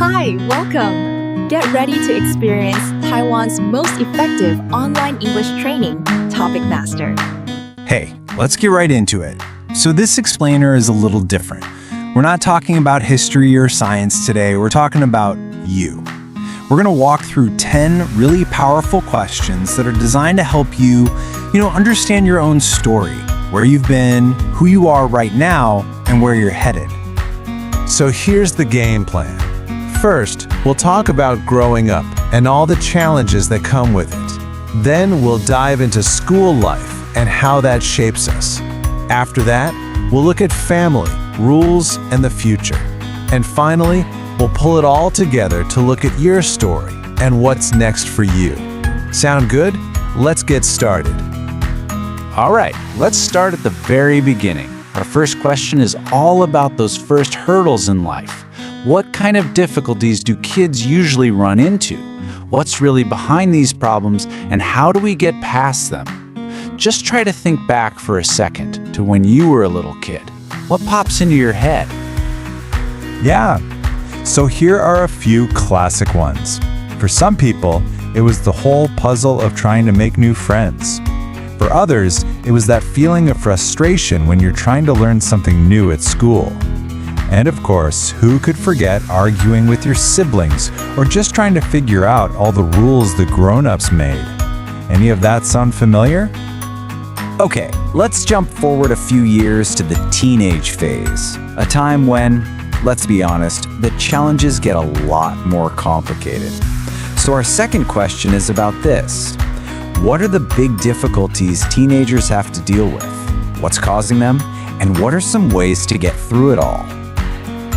Hi, welcome! Get ready to experience Taiwan's most effective online English training, Topicmaster. Hey, let's get right into it. So this explainer is a little different. We're not talking about history or science today, we're talking about you. We're going to walk through 10 really powerful questions that are designed to help you, understand your own story, where you've been, who you are right now, and where you're headed. So here's the game plan. First, we'll talk about growing up and all the challenges that come with it. Then we'll dive into school life and how that shapes us. After that, we'll look at family, rules, and the future. And finally, we'll pull it all together to look at your story and what's next for you. Sound good? Let's get started. All right, let's start at the very beginning. Our first question is all about those first hurdles in life. What kind of difficulties do kids usually run into? What's really behind these problems, and how do we get past them? Just try to think back for a second to when you were a little kid. What pops into your head? Yeah, so here are a few classic ones. For some people, it was the whole puzzle of trying to make new friends. For others, it was that feeling of frustration when you're trying to learn something new at school. And of course, who could forget arguing with your siblings or just trying to figure out all the rules the grown-ups made? Any of that sound familiar? Okay, let's jump forward a few years to the teenage phase, a time when, let's be honest, the challenges get a lot more complicated. So our second question is about this. What are the big difficulties teenagers have to deal with? What's causing them? And what are some ways to get through it all?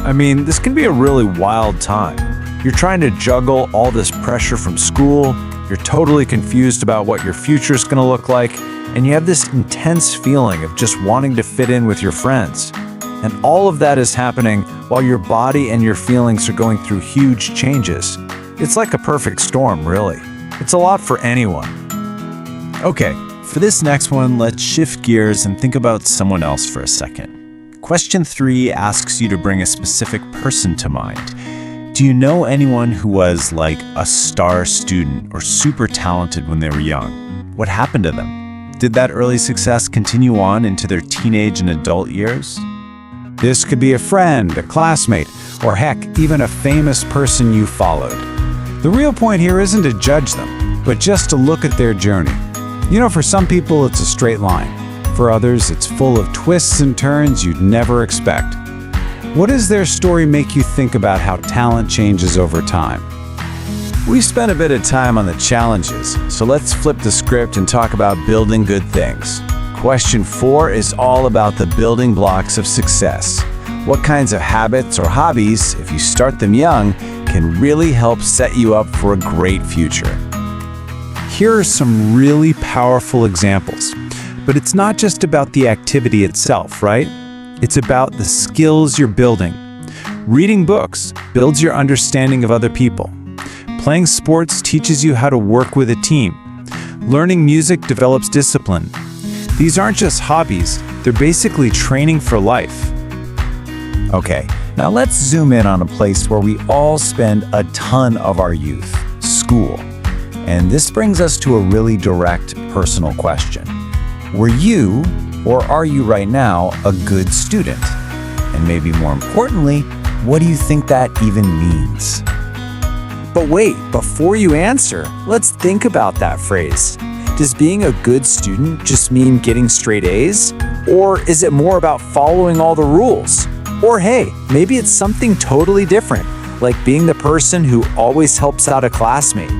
I mean, this can be a really wild time. You're trying to juggle all this pressure from school, you're totally confused about what your future's going to look like, and you have this intense feeling of just wanting to fit in with your friends. And all of that is happening while your body and your feelings are going through huge changes. It's like a perfect storm, really. It's a lot for anyone. Okay, for this next one, let's shift gears and think about someone else for a second. Question 3 asks you to bring a specific person to mind. Do you know anyone who was like a star student or super talented when they were young? What happened to them? Did that early success continue on into their teenage and adult years? This could be a friend, a classmate, or heck, even a famous person you followed. The real point here isn't to judge them, but just to look at their journey. For some people, it's a straight line. For others, it's full of twists and turns you'd never expect. What does their story make you think about how talent changes over time? We spent a bit of time on the challenges, so let's flip the script and talk about building good things. Question 4 is all about the building blocks of success. What kinds of habits or hobbies, if you start them young, can really help set you up for a great future? Here are some really powerful examples. But it's not just about the activity itself, right? It's about the skills you're building. Reading books builds your understanding of other people. Playing sports teaches you how to work with a team. Learning music develops discipline. These aren't just hobbies, they're basically training for life. Okay, now let's zoom in on a place where we all spend a ton of our youth, school. And this brings us to a really direct, personal question. Were you, or are you right now, a good student? And maybe more importantly, what do you think that even means? But wait, before you answer, let's think about that phrase. Does being a good student just mean getting straight A's? Or is it more about following all the rules? Or hey, maybe it's something totally different, like being the person who always helps out a classmate.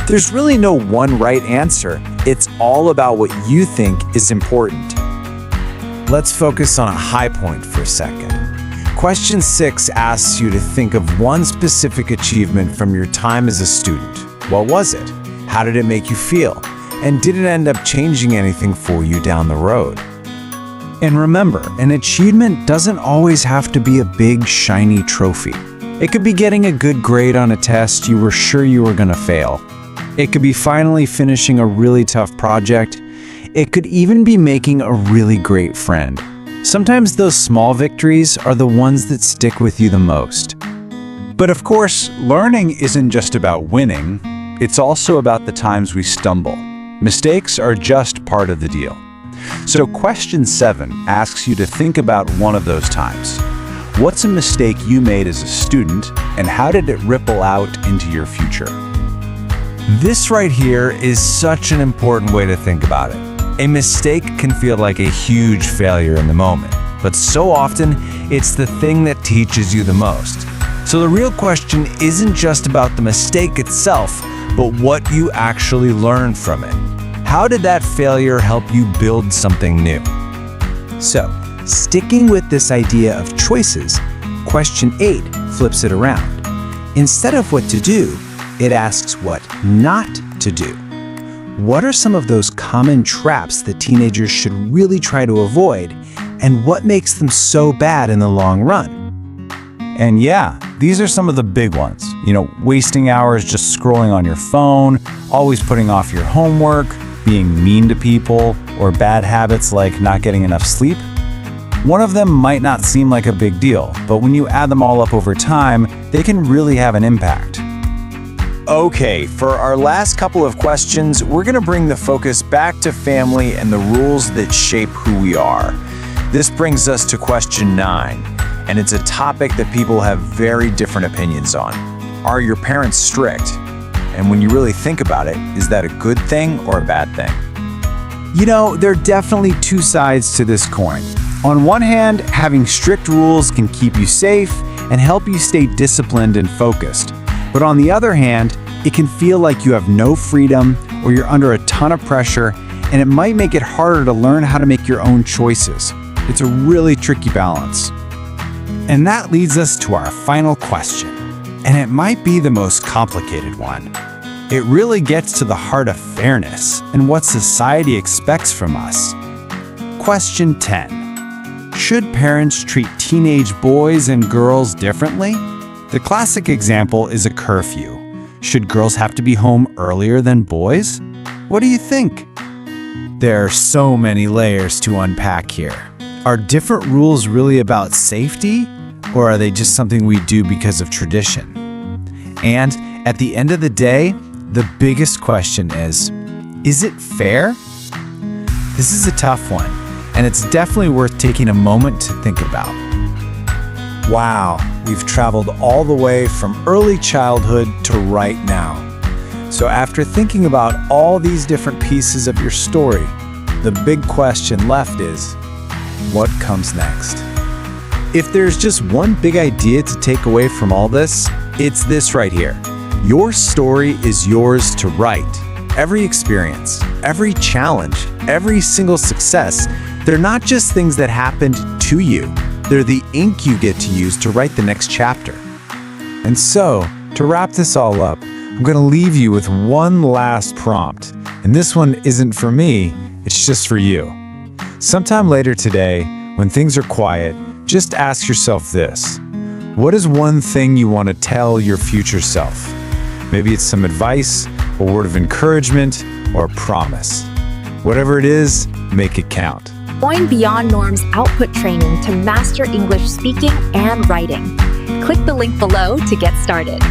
There's really no one right answer. It's all about what you think is important. Let's focus on a high point for a second. Question 6 asks you to think of one specific achievement from your time as a student. What was it? How did it make you feel? And did it end up changing anything for you down the road? And remember, an achievement doesn't always have to be a big, shiny trophy. It could be getting a good grade on a test you were sure you were going to fail. It could be finally finishing a really tough project. It could even be making a really great friend. Sometimes those small victories are the ones that stick with you the most. But of course, learning isn't just about winning, it's also about the times we stumble. Mistakes are just part of the deal. So question 7 asks you to think about one of those times. What's a mistake you made as a student, and how did it ripple out into your future? This right here is such an important way to think about it. A mistake can feel like a huge failure in the moment, but so often it's the thing that teaches you the most. So the real question isn't just about the mistake itself, but what you actually learned from it. How did that failure help you build something new? So, sticking with this idea of choices, question 8 flips it around. Instead of what to do, it asks what not to do. What are some of those common traps that teenagers should really try to avoid, and what makes them so bad in the long run? And yeah, these are some of the big ones. Wasting hours just scrolling on your phone, always putting off your homework, being mean to people, or bad habits like not getting enough sleep. One of them might not seem like a big deal, but when you add them all up over time, they can really have an impact. Okay, for our last couple of questions, we're going to bring the focus back to family and the rules that shape who we are. This brings us to question 9, and it's a topic that people have very different opinions on. Are your parents strict? And when you really think about it, is that a good thing or a bad thing? There are definitely two sides to this coin. On one hand, having strict rules can keep you safe and help you stay disciplined and focused. But on the other hand, it can feel like you have no freedom or you're under a ton of pressure, and it might make it harder to learn how to make your own choices. It's a really tricky balance. And that leads us to our final question, and it might be the most complicated one. It really gets to the heart of fairness and what society expects from us. Question 10. Should parents treat teenage boys and girls differently? The classic example is a curfew. Should girls have to be home earlier than boys? What do you think? There are so many layers to unpack here. Are different rules really about safety, or are they just something we do because of tradition? And at the end of the day, the biggest question is it fair? This is a tough one, and it's definitely worth taking a moment to think about. Wow, we've traveled all the way from early childhood to right now. So after thinking about all these different pieces of your story, the big question left is, what comes next? If there's just one big idea to take away from all this, it's this right here. Your story is yours to write. Every experience, every challenge, every single success, they're not just things that happened to you. They're the ink you get to use to write the next chapter. And so, to wrap this all up, I'm going to leave you with one last prompt. And this one isn't for me, it's just for you. Sometime later today, when things are quiet, just ask yourself this. What is one thing you want to tell your future self? Maybe it's some advice, a word of encouragement, or a promise. Whatever it is, make it count. Join Beyond Norm's output training to master English speaking and writing. Click the link below to get started.